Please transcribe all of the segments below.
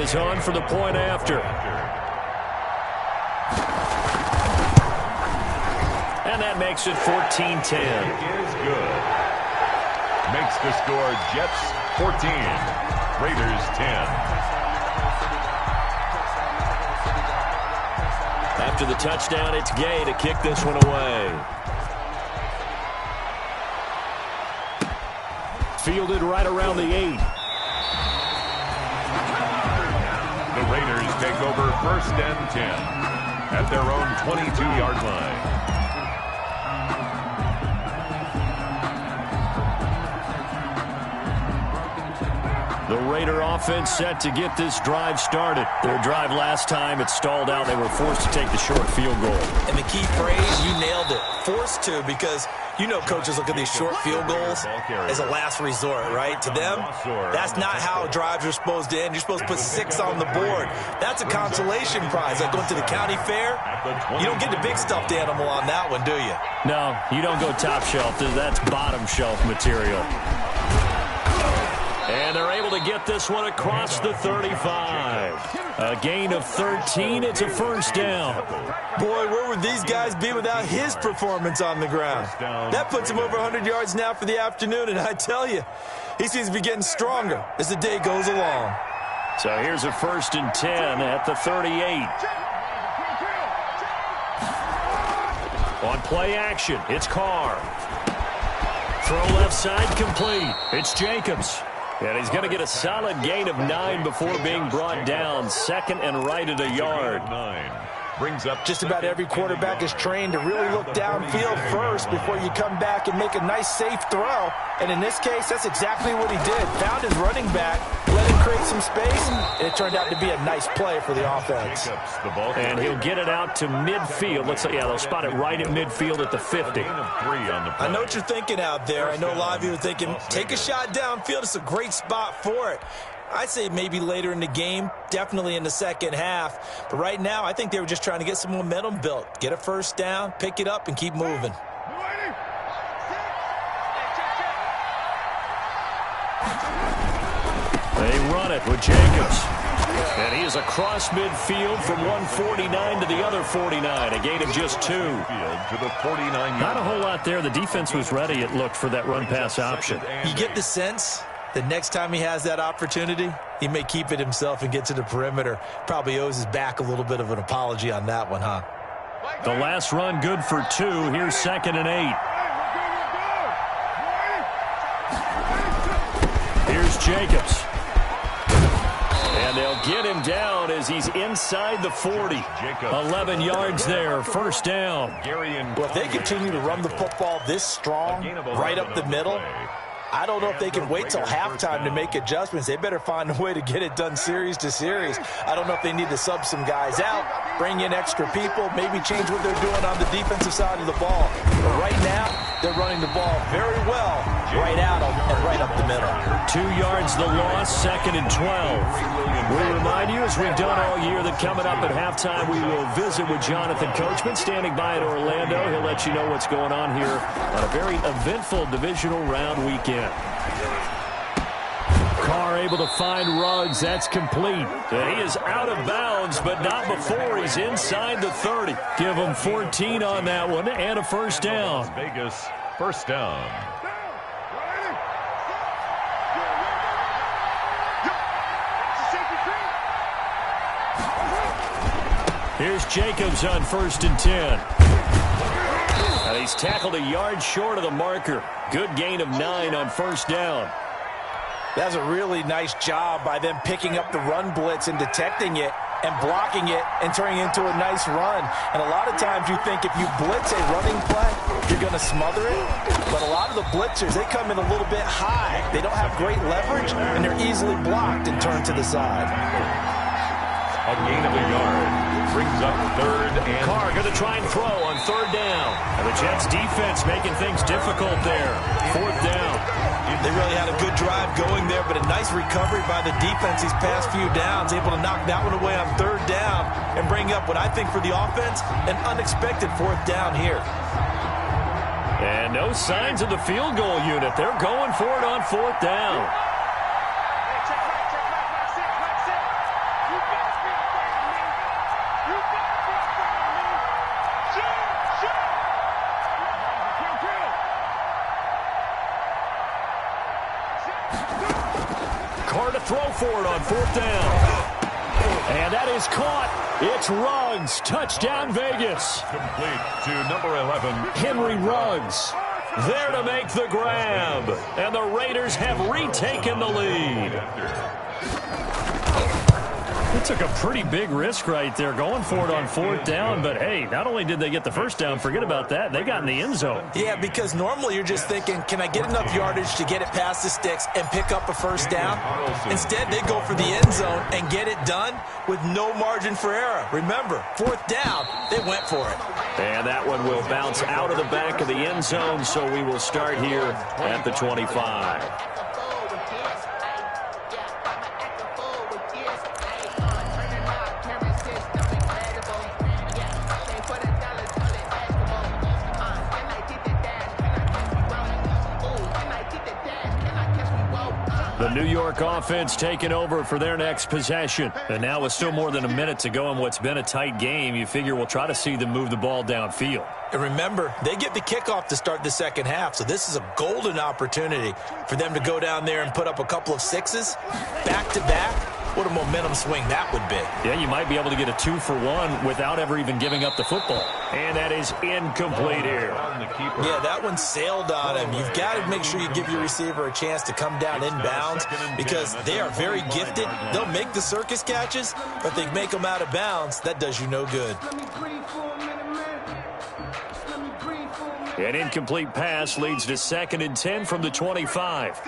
is on for the point after. And that makes it 14-10. Is good. Makes the score Jets 14, Raiders 10. After the touchdown, it's Gay to kick this one away. Fielded right around the 8. The Raiders take over 1st and 10 at their own 22-yard line. The Raider offense set to get this drive started. Their drive last time, it stalled out. They were forced to take the short field goal. And the key phrase, you nailed it. Forced to, because you know coaches look at these short field goals as a last resort, right? To them, that's not how drives are supposed to end. You're supposed to put 6 on the board. That's a consolation prize. Like going to the county fair, you don't get the big stuffed animal on that one, do you? No, you don't go top shelf. That's bottom shelf material. And they're able to get this one across the 35. A gain of 13. It's a first down. Boy, where would these guys be without his performance on the ground? That puts him over 100 yards now for the afternoon, and I tell you, he seems to be getting stronger as the day goes along. So here's a 1st and 10 at the 38. On play action, it's Carr. Throw left side complete. It's Jacobs. And he's going to get a solid gain of 9 before being brought down. 2nd and right at a yard. 9 brings up just about every quarterback is trained to really look downfield first before you come back and make a nice safe throw. And in this case, that's exactly what he did. Found his running back, let him create some space, and it turned out to be a nice play for the offense. And he'll get it out to midfield. Looks like, yeah, they'll spot it right at midfield at the 50. I know what you're thinking out there. I know a lot of you are thinking, take a shot downfield. It's a great spot for it. I'd say maybe later in the game, definitely in the second half. But right now, I think they were just trying to get some momentum built. Get a first down, pick it up, and keep moving. They run it with Jacobs. And he is across midfield from 149 to the other 49. A gain of just 2. Not a whole lot there. The defense was ready, it looked, for that run-pass option. You get the sense the next time he has that opportunity, he may keep it himself and get to the perimeter. Probably owes his back a little bit of an apology on that one, huh? The last run good for 2. Here's 2nd and 8. Here's Jacobs. And they'll get him down as he's inside the 40. 11 yards there, first down. Well, if they continue to run the football this strong, right up the middle, I don't know if they can wait till halftime to make adjustments. They better find a way to get it done series to series. I don't know if they need to sub some guys out, bring in extra people, maybe change what they're doing on the defensive side of the ball. But right now, they're running the ball very well right at them and right up the middle. 2 yards the loss, 2nd and 12. We remind you, as we've done all year, that coming up at halftime, we will visit with Jonathan Coachman standing by in Orlando. He'll let you know what's going on here on a very eventful divisional round weekend. Carr able to find Ruggs. That's complete. And he is out of bounds, but not before he's inside the 30. Give him 14 on that one and a first down. Vegas, first down. Here's Jacobs on 1st and 10. And he's tackled a yard short of the marker. Good gain of 9 on first down. That's a really nice job by them picking up the run blitz and detecting it and blocking it and turning it into a nice run. And a lot of times you think if you blitz a running play, you're going to smother it. But a lot of the blitzers, they come in a little bit high. They don't have great leverage, and they're easily blocked and turned to the side. A gain of a yard. Brings up 3rd and... Carr going to try and throw on 3rd down. And the Jets defense making things difficult there. 4th down. They really had a good drive going there, but a nice recovery by the defense these past few downs, able to knock that one away on 3rd down and bring up what I think for the offense, an unexpected 4th down here. And no signs of the field goal unit. They're going for it on 4th down. Carr to throw for it on 4th down. And that is caught. It's Ruggs. Touchdown, Vegas. Complete to number 11. Henry Ruggs there to make the grab. And the Raiders have retaken the lead. It took a pretty big risk right there going for it on 4th down. But, hey, not only did they get the first down, forget about that, they got in the end zone. Yeah, because normally you're just thinking, can I get enough yardage to get it past the sticks and pick up a first down? Instead, they go for the end zone and get it done with no margin for error. Remember, 4th down, they went for it. And that one will bounce out of the back of the end zone, so we will start here at the 25. The New York offense taking over for their next possession. And now with still more than a minute to go in what's been a tight game, you figure we'll try to see them move the ball downfield. And remember, they get the kickoff to start the second half, so this is a golden opportunity for them to go down there and put up a couple of sixes back-to-back. What a momentum swing that would be. Yeah, you might be able to get a 2-for-1 without ever even giving up the football. And that is incomplete here. Yeah, that one sailed on him. You've got to make sure you give your receiver a chance to come down inbounds because they are very gifted. They'll make the circus catches, but they make them out of bounds. That does you no good. An incomplete pass leads to 2nd and 10 from the 25.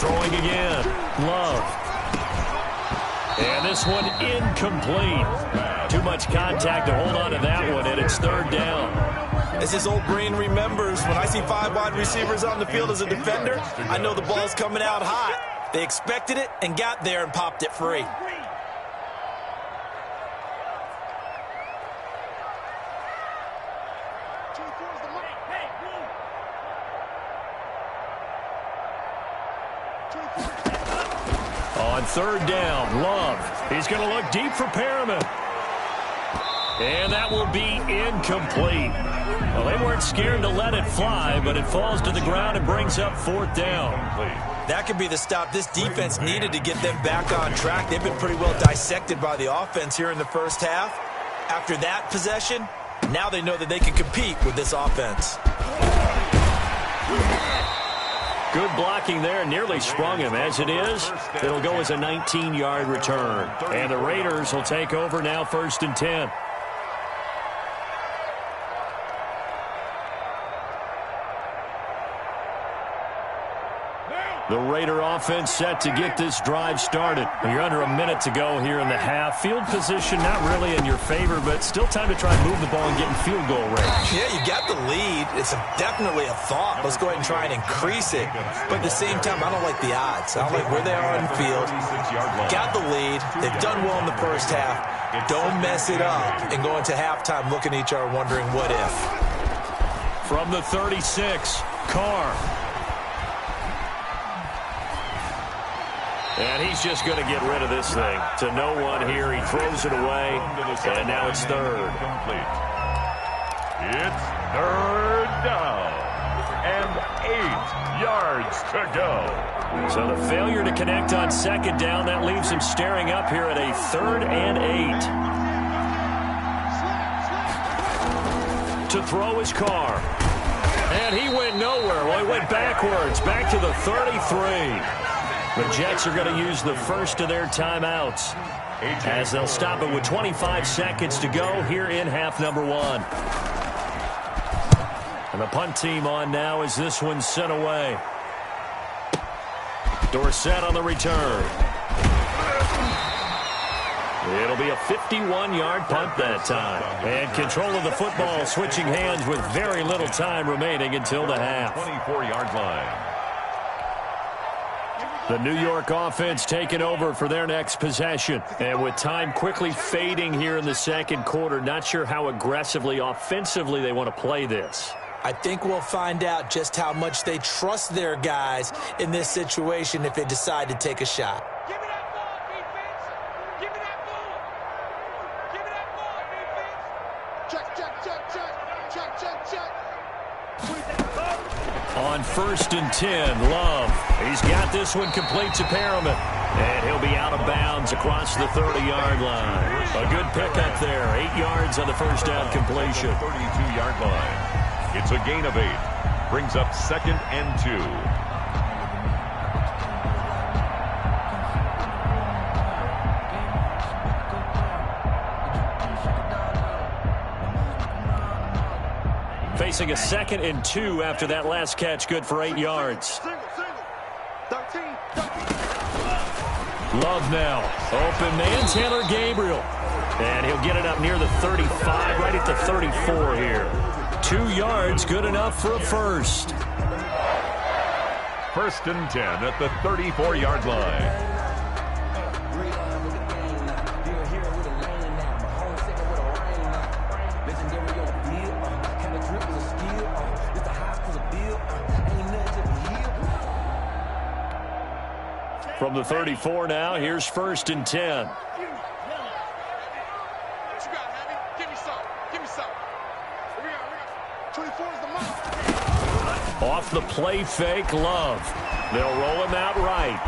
Throwing again. Love. And this one incomplete. Too much contact to hold on to that one, and it's 3rd down. As his old brain remembers, when I see 5 wide receivers on the field as a defender, I know the ball's coming out hot. They expected it and got there and popped it free. On 3rd down, Love. He's going to look deep for Perriman. And that will be incomplete. Well, they weren't scared to let it fly, but it falls to the ground and brings up 4th down. That could be the stop this defense needed to get them back on track. They've been pretty well dissected by the offense here in the first half. After that possession, now they know that they can compete with this offense. Good blocking there, nearly sprung him. As it is, it'll go as a 19-yard return. And the Raiders will take over now 1st and 10. The Raider offense set to get this drive started. You're under a minute to go here in the half. Field position not really in your favor, but still time to try and move the ball and get in field goal range. Yeah, you got the lead. It's definitely a thought. Let's go ahead and try and increase it. But at the same time, I don't like the odds. I don't like where they are on the field. Got the lead. They've done well in the first half. Don't mess it up and go into halftime looking at each other wondering what if. From the 36, Carr. And he's just going to get rid of this thing. To no one here. He throws it away. And now it's 3rd. It's 3rd down. And 8 yards to go. So the failure to connect on 2nd down, that leaves him staring up here at a 3rd and 8. To throw his Carr. And he went nowhere. Well, he went backwards. Back to the 33. The Jets are going to use the first of their timeouts as they'll stop it with 25 seconds to go here in half number 1. And the punt team on now as this one's sent away. Dorsett on the return. It'll be a 51-yard punt that time. And control of the football switching hands with very little time remaining until the half. 24-yard line. The New York offense taking over for their next possession. And with time quickly fading here in the second quarter, not sure how aggressively, offensively they want to play this. I think we'll find out just how much they trust their guys in this situation if they decide to take a shot. Give me that ball, defense. Give me that ball. Give me that ball, defense. Check, check, check, check. Check, check, check. On 1st and 10, Love. He's got this one complete to Perriman. And he'll be out of bounds across the 30-yard line. A good pickup there. 8 yards on the first down completion. 32-yard line. It's a gain of 8. Brings up 2nd and 2. Facing a 2nd and 2 after that last catch, good for 8 yards. Love now. Open man, Taylor Gabriel. And he'll get it up near the 35, right at the 34 here. 2 yards, good enough for a first. 1st and 10 at the 34-yard line. From the 34 now, here's 1st and 10. Off the play fake, Love. They'll roll him out right.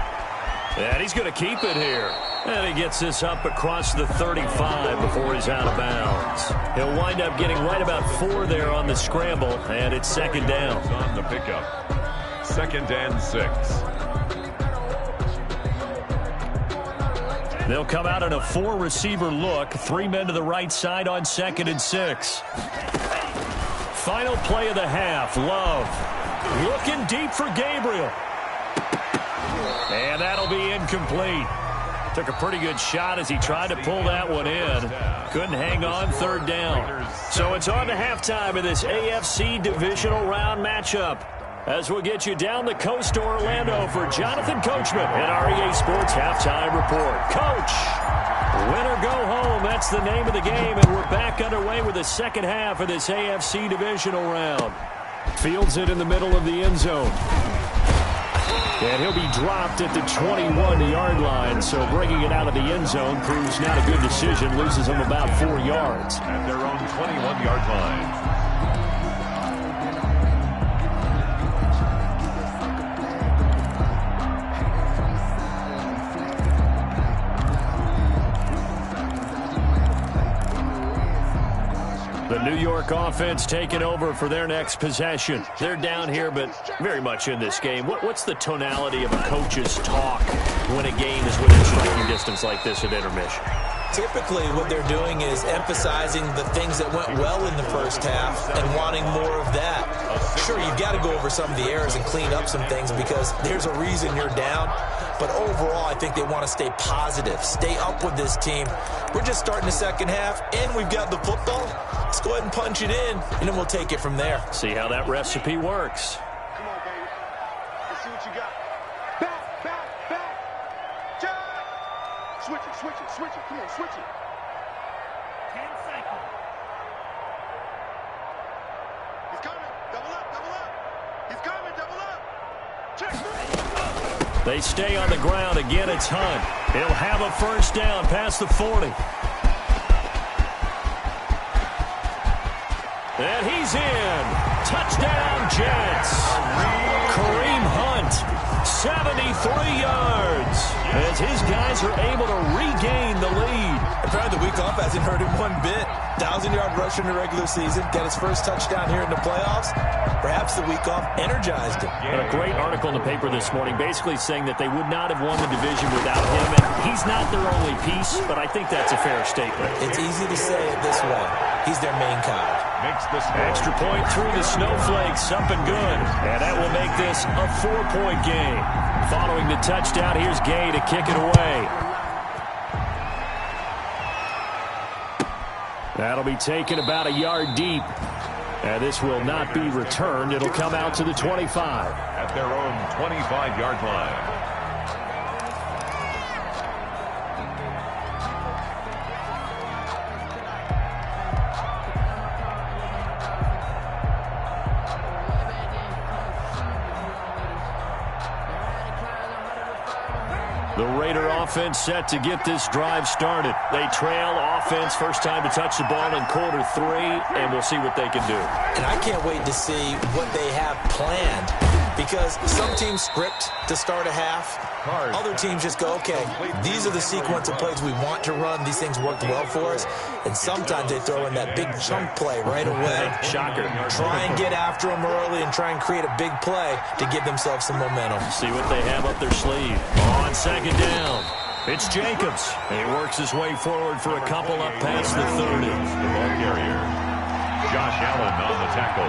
And he's going to keep it here. And he gets this up across the 35 before he's out of bounds. He'll wind up getting right about 4 there on the scramble, and it's 2nd down. On the pickup. 2nd and 6. They'll come out in a 4-receiver look. 3 men to the right side on 2nd and 6. Final play of the half. Love looking deep for Gabriel. And that'll be incomplete. Took a pretty good shot as he tried to pull that one in. Couldn't hang on, 3rd down. So it's on to halftime of this AFC divisional round matchup. As we'll get you down the coast to Orlando for Jonathan Coachman and our EA Sports Halftime Report. Coach, win or go home, that's the name of the game, and we're back underway with the second half of this AFC divisional round. Fields it in the middle of the end zone. And he'll be dropped at the 21-yard line, so bringing it out of the end zone proves not a good decision, loses him about 4 yards. At their own 21-yard line. The New York offense taking over for their next possession. They're down here, but very much in this game. What's the tonality of a coach's talk when a game is within striking distance like this at intermission? Typically, what they're doing is emphasizing the things that went well in the first half and wanting more of that. Sure, you've got to go over some of the errors and clean up some things because there's a reason you're down. But overall, I think they want to stay positive, stay up with this team. We're just starting the second half, and we've got the football. Let's go ahead and punch it in, and then we'll take it from there. See how that recipe works. Come on, baby. Let's see what you got. Back, back, back. Switch it, switch it, switch it. Come on, switch it. 10 seconds. He's coming. Double up, double up. He's coming, double up. Check. They stay on the ground. Again, it's Hunt. He'll have a first down past the 40. And he's in. Touchdown, Jets. Kareem Hunt, 73 yards. As his guys are able to regain the lead. Apparently the week off hasn't hurt him one bit. 1,000-yard rush in the regular season. Got his first touchdown here in the playoffs. Perhaps the week off energized him. And a great article in the paper this morning basically saying that they would not have won the division without him. And he's not their only piece, but I think that's a fair statement. It's easy to say it this way. He's their main cog. Makes this extra point through the snowflakes, up and good. And that will make this a 4-point game. Following the touchdown, here's Gay to kick it away. That'll be taken about a yard deep. And this will not be returned. It'll come out to the 25. At their own 25-yard line. The Raider offense set to get this drive started. They trail offense, first time to touch the ball in quarter 3, and we'll see what they can do. And I can't wait to see what they have planned, because some teams script to start a half. Other teams just go, okay, these are the sequence of plays we want to run. These things worked well for us. And sometimes they throw in that big chunk play right away. Shocker. Try and get after them early and try and create a big play to give themselves some momentum. See what they have up their sleeve. On second down, it's Jacobs. He works his way forward for a couple up past the 30. The ball carrier, Josh Allen on the tackle.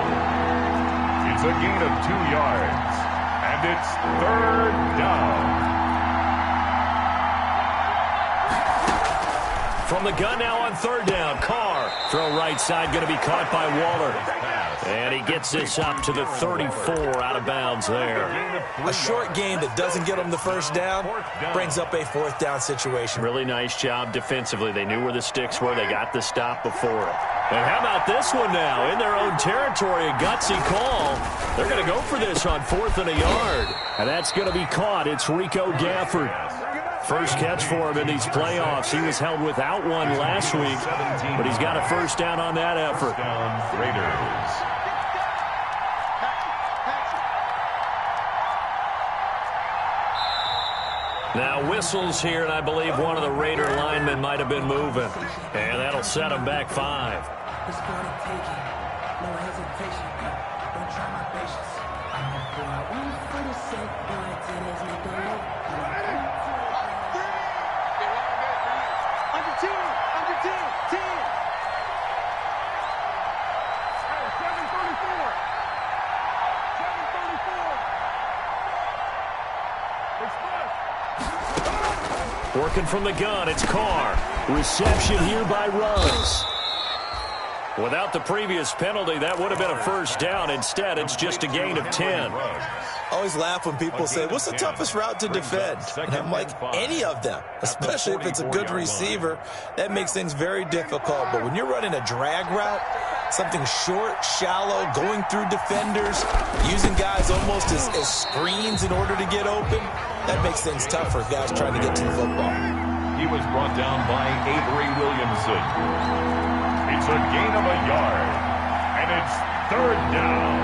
It's a gain of 2 yards, and it's 3rd down. From the gun now on 3rd down, Carr. Throw right side, going to be caught by Waller. And he gets this up to the 34, out of bounds there. A short game that doesn't get them the first down brings up a 4th down situation. Really nice job defensively. They knew where the sticks were. They got the stop before it. And how about this one now? In their own territory, a gutsy call. They're going to go for this on 4th and a yard. And that's going to be caught. It's Rico Gafford. First catch for him in these playoffs. He was held without one last week, but he's got a first down on that effort. Raiders. Now whistles here, and I believe one of the Raider linemen might have been moving. And that'll set him back 5. It's for the taking. No hesitation. Don't try my patience. I went for the sake, boy, today's make a look. Under 10. Under 10. 10. Hey, 734. 734. Working from the gun, it's Carr. Reception here by Ruggs. Without the previous penalty, that would have been a first down. Instead, it's just a gain of 10. I always laugh when people say, what's the toughest route to defend? And I'm like, any of them, especially if it's a good receiver. That makes things very difficult. But when you're running a drag route, something short, shallow, going through defenders, using guys almost as screens in order to get open, that makes things tough for guys trying to get to the football. He was brought down by Avery Williamson. It's a gain of a yard, and it's 3rd down.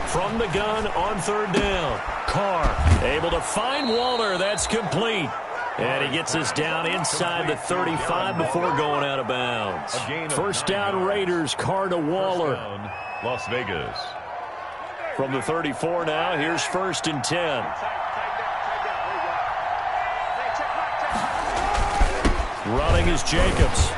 From the gun on 3rd down, Carr able to find Waller. That's complete. And he gets us down inside the 35 before going out of bounds. First down Raiders, Carr to Waller. Las Vegas. From the 34 now, here's 1st and 10. Running is Jacobs.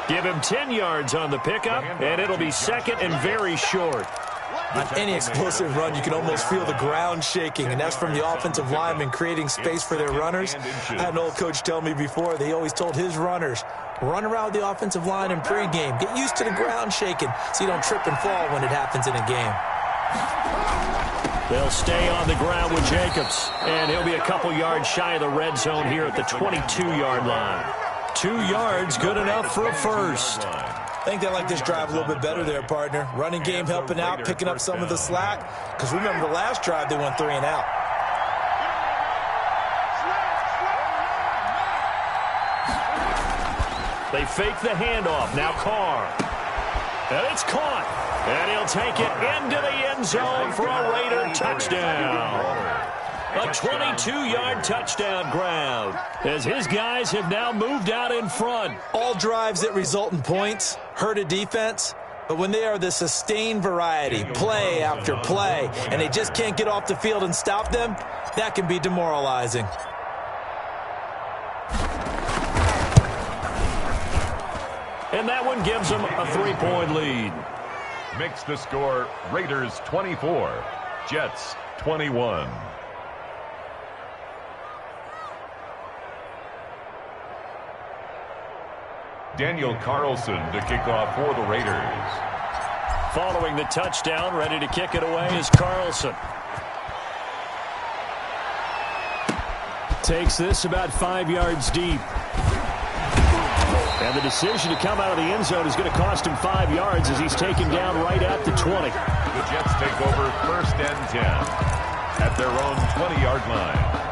Give him 10 yards on the pickup, and it'll be 2nd and very short. On any explosive run, you can almost feel the ground shaking, and that's from the offensive linemen creating space for their runners. I had an old coach tell me before, they always told his runners, run around the offensive line in pregame. Get used to the ground shaking so you don't trip and fall when it happens in a game. They'll stay on the ground with Jacobs, and he'll be a couple yards shy of the red zone here at the 22-yard line. 2 yards, good enough for a first. I think they like this drive a little bit better there, partner. Running game helping out, picking up some of the slack. Because remember the last drive, they went 3 and out. They fake the handoff. Now Carr. And it's caught. And he'll take it into the end zone for a Raider touchdown. A 22-yard touchdown grab as his guys have now moved out in front. All drives that result in points hurt a defense, but when they are the sustained variety, play after play, and they just can't get off the field and stop them, that can be demoralizing. And that one gives them a 3-point lead. Makes the score Raiders 24, Jets 21. Daniel Carlson to kick off for the Raiders. Following the touchdown, ready to kick it away is Carlson. Takes this about 5 yards deep. And the decision to come out of the end zone is going to cost him 5 yards as he's taken down right at the 20. The Jets take over 1st and 10 at their own 20-yard line.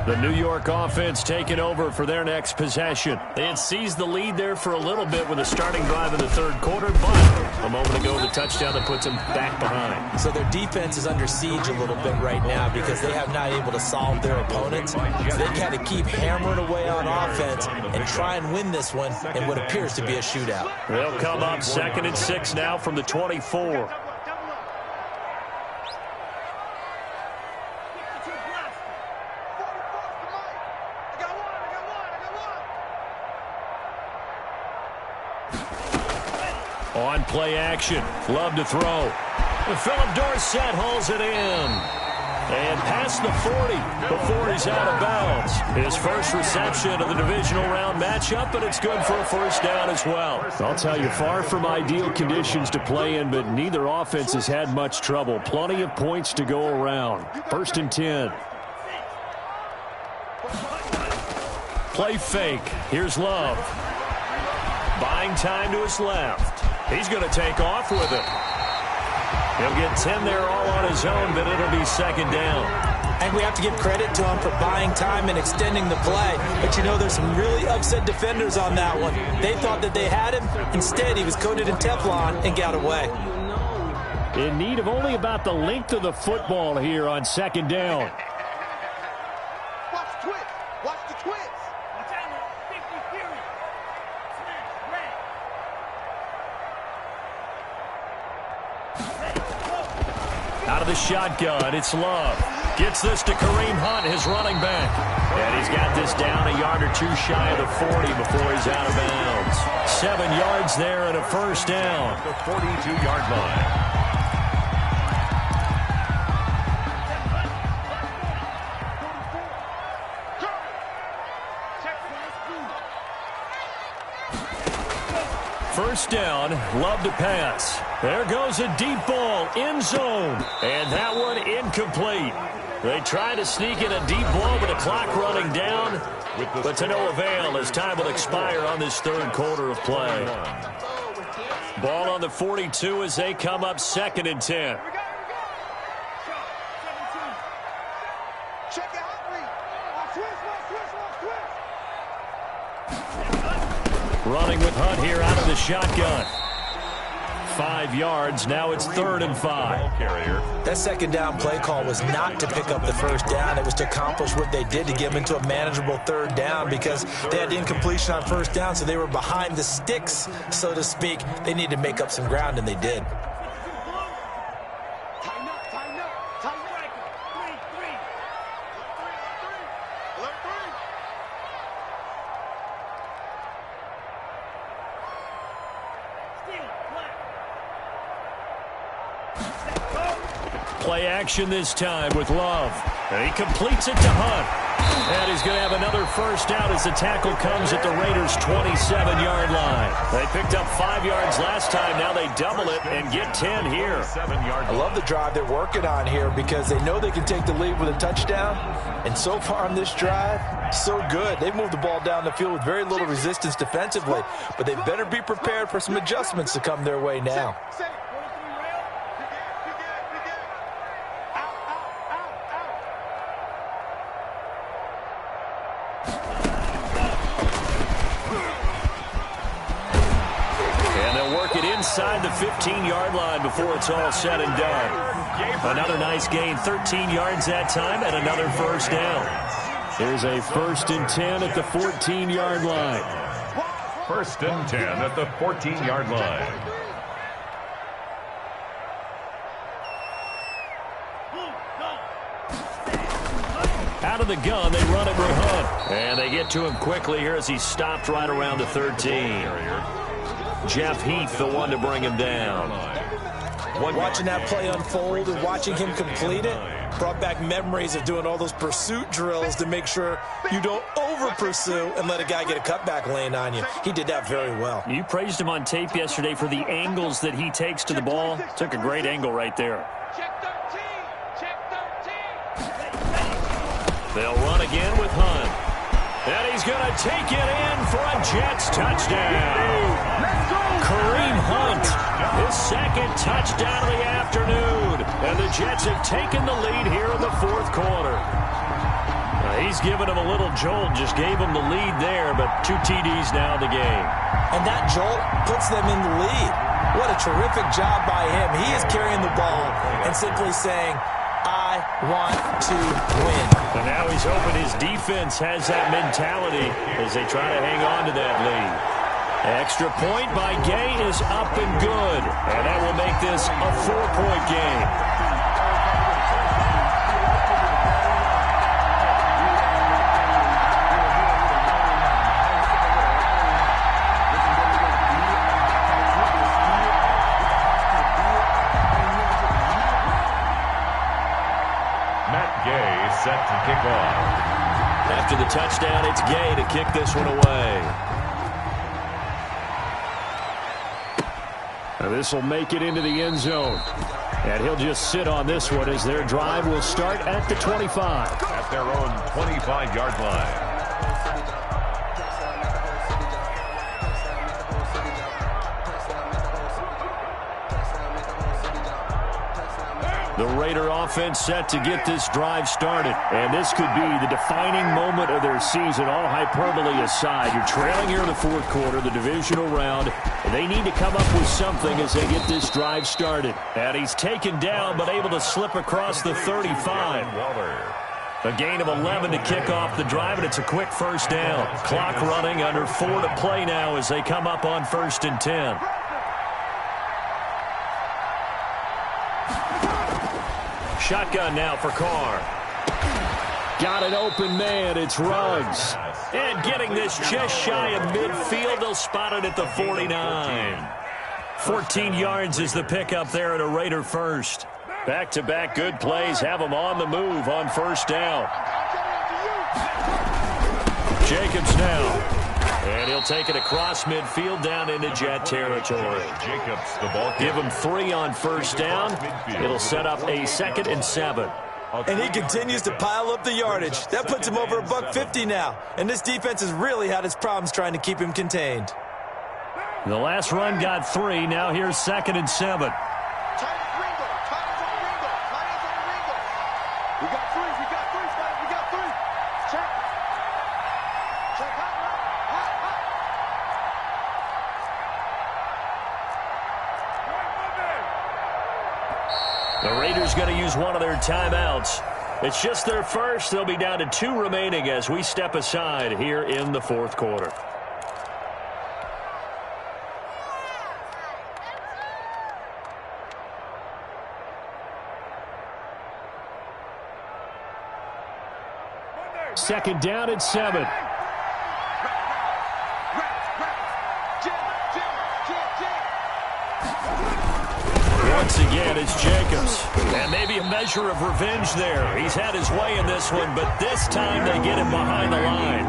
The New York offense taking over for their next possession. They had seized the lead there for a little bit with a starting drive in the 3rd quarter, but a moment ago the touchdown that puts them back behind. So their defense is under siege a little bit right now because they have not able to solve their opponents. So they got to keep hammering away on offense and try and win this one in what appears to be a shootout. They'll come up 2nd and 6 now from the 24. On play action, Love to throw. Philip Dorsett hauls it in. And past the 40 before he's out of bounds. His first reception of the divisional round matchup, but it's good for a 1st down as well. I'll tell you, far from ideal conditions to play in, but neither offense has had much trouble. Plenty of points to go around. 1st and 10. Play fake. Here's Love. Buying time to his left. He's going to take off with it. He'll get 10 there all on his own, but it'll be 2nd down. And we have to give credit to him for buying time and extending the play. But, you know, there's some really upset defenders on that one. They thought that they had him. Instead, he was coated in Teflon and got away. In need of only about the length of the football here on 2nd down. Watch the twist. Watch the twist. Watch out, 50 fury. Smash, red. Out of the shotgun, it's Love. Gets this to Kareem Hunt, his running back. And he's got this down a yard or two shy of the 40 before he's out of bounds. 7 yards there and a 1st down. The 42-yard line. First down, Love to pass. There goes a deep ball, end zone. And that one incomplete. They try to sneak in a deep ball with the clock running down, but to no avail as time will expire on this 3rd quarter of play. Ball on the 42 as they come up 2nd and 10. Check it out, Reed. Twist. Running with Hunt here out of the shotgun. 5 yards. Now it's 3rd and 5. That 2nd down play call was not to pick up the 1st down. It was to accomplish what they did to get them into a manageable 3rd down because they had incompletion on 1st down, so they were behind the sticks, so to speak. They needed to make up some ground, and they did. Play action this time with Love. And he completes it to Hunt. And he's going to have another 1st down as the tackle comes at the Raiders' 27-yard line. They picked up 5 yards last time. Now they double it and get 10 here. I love the drive they're working on here because they know they can take the lead with a touchdown. And so far on this drive, so good. They've moved the ball down the field with very little resistance defensively. But they better be prepared for some adjustments to come their way now. Inside the 15-yard line before it's all said and done. Another nice gain, 13 yards that time, and another 1st down. Here's a 1st and 10 at the 14-yard line. 1st and 10 at the 14-yard line. Out of the gun, they run it with Hunt. And they get to him quickly here as he's stopped right around the 13. Jeff Heath, the one to bring him down. Watching that play unfold and watching him complete it brought back memories of doing all those pursuit drills to make sure you don't over-pursue and let a guy get a cutback lane on you. He did that very well. You praised him on tape yesterday for the angles that he takes to the ball. Took a great angle right there. Check 13. Check 13. They'll run again with Hunt. And he's going to take it in for a Jets touchdown. Kareem Hunt, his second touchdown of the afternoon. And the Jets have taken the lead here in the fourth quarter. He's given him a little jolt, just gave him the lead there, but 2 TDs now in the game. And that jolt puts them in the lead. What a terrific job by him. He is carrying the ball and simply saying, I want to win. And now he's hoping his defense has that mentality as they try to hang on to that lead. Extra point by Gay is up and good. And that will make this a 4-point game. Set to kick off. After the touchdown, it's Gay to kick this one away. Now this will make it into the end zone. And he'll just sit on this one as their drive will start at the 25. At their own 25-yard line. The Raider offense set to get this drive started. And this could be the defining moment of their season, all hyperbole aside. You're trailing here in the fourth quarter, the divisional round. And they need to come up with something as they get this drive started. And he's taken down but able to slip across the 35. A gain of 11 to kick off the drive, and it's a quick first down. Clock running, under 4 to play now as they come up on 1st and 10. Shotgun now for Carr. Got an open man. It's Ruggs. And getting this just shy of midfield. They'll spot it at the 49. 14 yards is the pickup there at a Raider first. Back-to-back good plays have them on the move on first down. Jacobs now. And he'll take it across midfield down into Jet territory. Jacobs, the ball. Give him 3 on first down. It'll set up a 2nd and 7. And he continues to pile up the yardage. That puts him over $150 now. And this defense has really had its problems trying to keep him contained. The last run got 3. Now here's 2nd and 7. The Raiders going to use one of their timeouts. It's just their first. They'll be down to 2 remaining as we step aside here in the fourth quarter. Second down at 7. Once again, it's Jacobs. And maybe a measure of revenge there. He's had his way in this one, but this time they get him behind the line.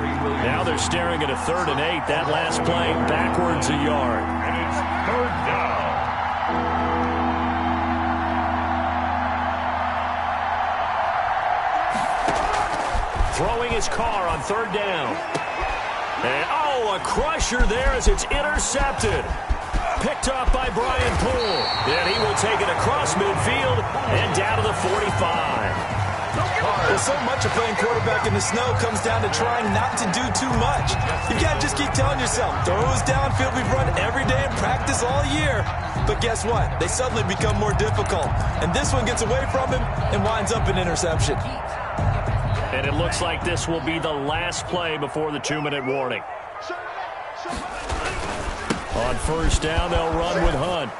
Now they're staring at a 3rd and 8. That last play backwards a yard. And it's 3rd down. Throwing his car on 3rd down. And, a crusher there as it's intercepted. Picked off by Brian Poole. And he will take it across midfield and down to the 45. Well, so much of playing quarterback in the snow comes down to trying not to do too much. You've got to just keep telling yourself, throws downfield we've run every day in practice all year. But guess what? They suddenly become more difficult. And this one gets away from him and winds up an interception. And it looks like this will be the last play before the 2-minute warning. On first down, they'll run with Hunt.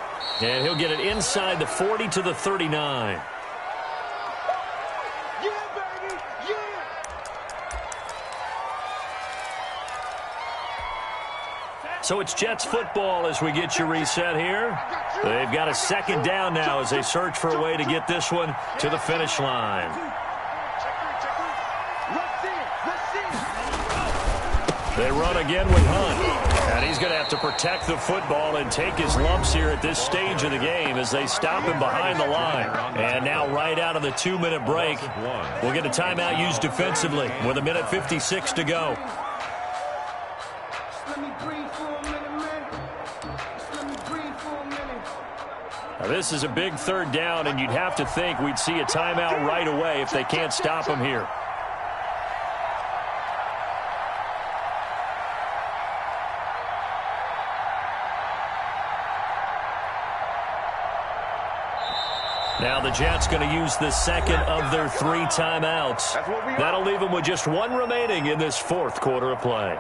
And he'll get it inside the 40 to the 39. So it's Jets football as we get you reset here. They've got a 2nd down now as they search for a way to get this one to the finish line. They run again with Hunt. And he's going to have to protect the football and take his lumps here at this stage of the game as they stop him behind the line. And now right out of the 2-minute break, we'll get a timeout used defensively with 1:56 to go. Now this is a big 3rd down, and you'd have to think we'd see a timeout right away if they can't stop him here. Now the Jets going to use the 2nd of their 3 timeouts. That'll leave them with just 1 remaining in this 4th quarter of play.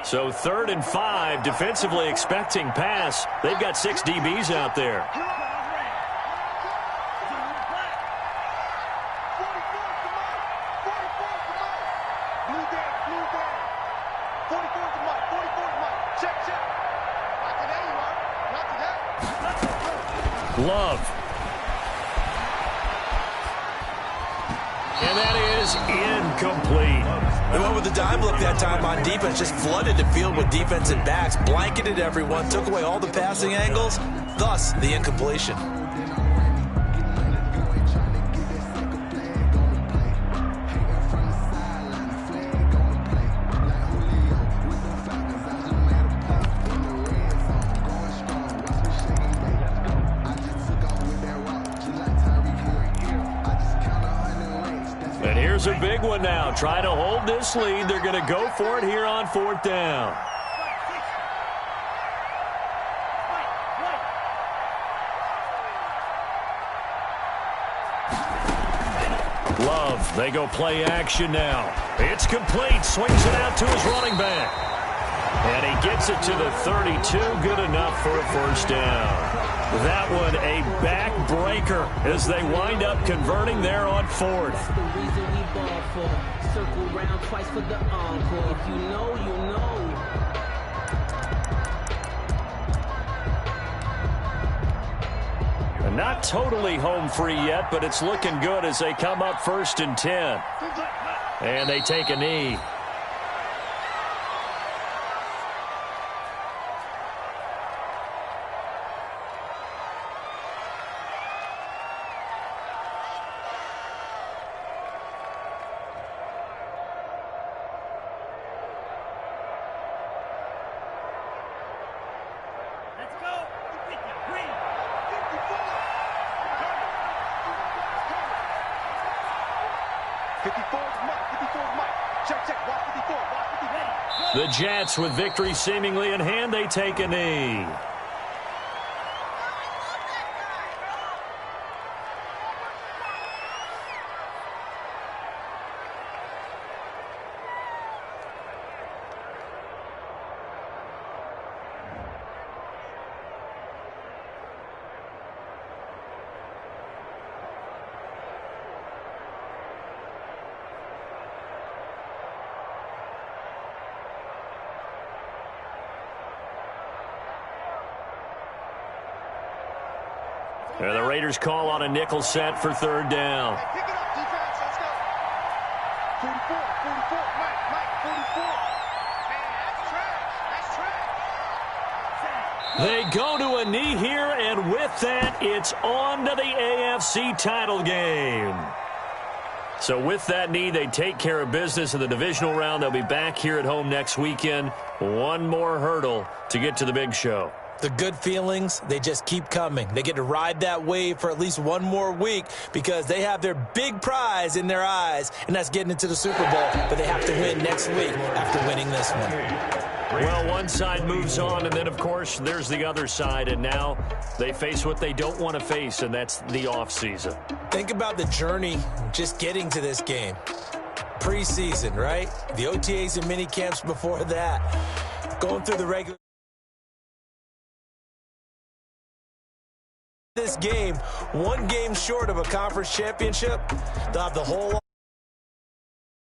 So 3rd and 5, defensively expecting pass. They've got 6 DBs out there. Love. And that is incomplete. They went with the dime look that time on defense, just flooded the field with defensive backs, blanketed everyone, took away all the passing angles, thus the incompletion. A big one now. Trying to hold this lead. They're going to go for it here on 4th down. Love. They go play action now. It's complete. Swings it out to his running back. And he gets it to the 32. Good enough for a 1st down. That one a backbreaker as they wind up converting there on 4th. Circle round twice for the encore. If you know, you know. And not totally home free yet, but it's looking good as they come up 1st and 10. And they take a knee. The Jets, with victory seemingly in hand, they take a knee. And the Raiders call on a nickel set for 3rd down. Hey, pick it up, defense. Let's go. 44, 44. Mike, 44. Man, that's trash. That's trash. They go to a knee here, and with that, it's on to the AFC title game. So with that knee, they take care of business in the divisional round. They'll be back here at home next weekend. One more hurdle to get to the big show. The good feelings, they just keep coming. They get to ride that wave for at least 1 more week because they have their big prize in their eyes, and that's getting into the Super Bowl. But they have to win next week after winning this one. Well, one side moves on, and then, of course, there's the other side, and now they face what they don't want to face, and that's the offseason. Think about the journey just getting to this game. Preseason, right? The OTAs and mini camps before that. Going through the regular this game, 1 game short of a conference championship. They'll have the whole